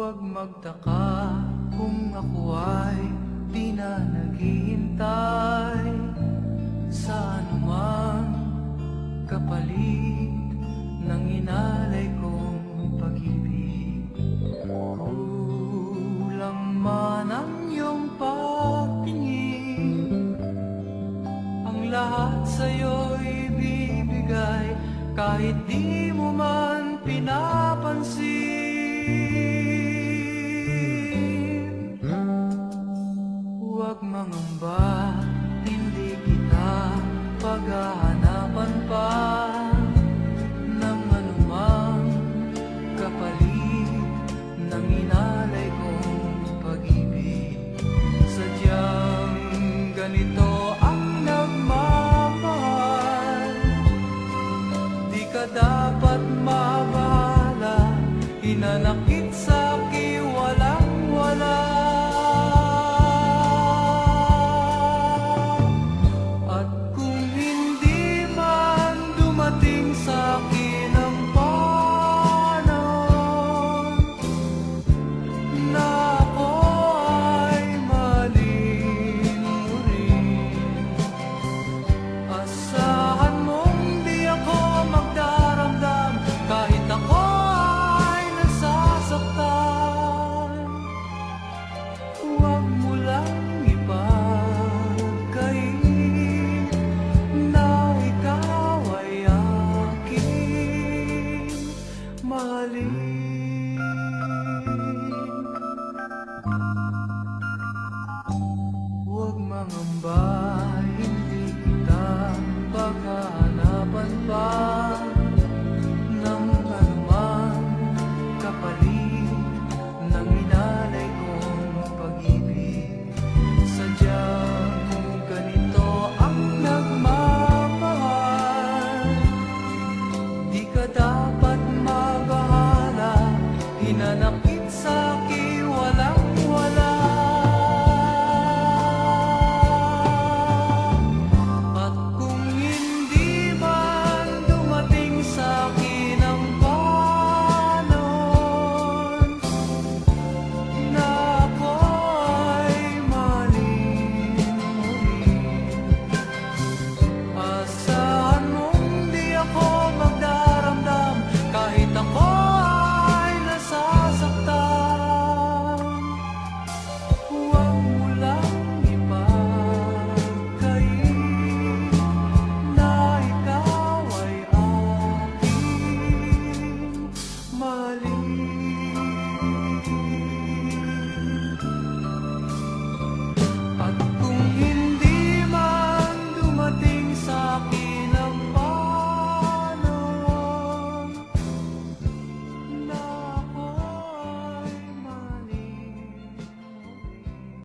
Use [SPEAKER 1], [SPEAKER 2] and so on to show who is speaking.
[SPEAKER 1] Huwag magtaka kung ako ay di na naghihintay sa anumang kapalit ng inalay kong pag-ibig. Kulang man ang iyong pagtingin, ang lahat sa'yo'y ibibigay kahit di mo man pinapansin. Huwag mangamba, hindi kita paghahanapan pa ng anumang kapalit ng inalay kong pag-ibig. Sadyang ganito ang nagmamahal, di ka dapat mabahala, hinanakit sa'ki walang-wala. At kung hindi man dumating sa'kin ang panahon na ako ay mahalin mo rin, asahan mong di ako magdaramdam kahit ako ay nasasaktan. Huwag mo lang ipagkain na ikaw ay aking mahalin.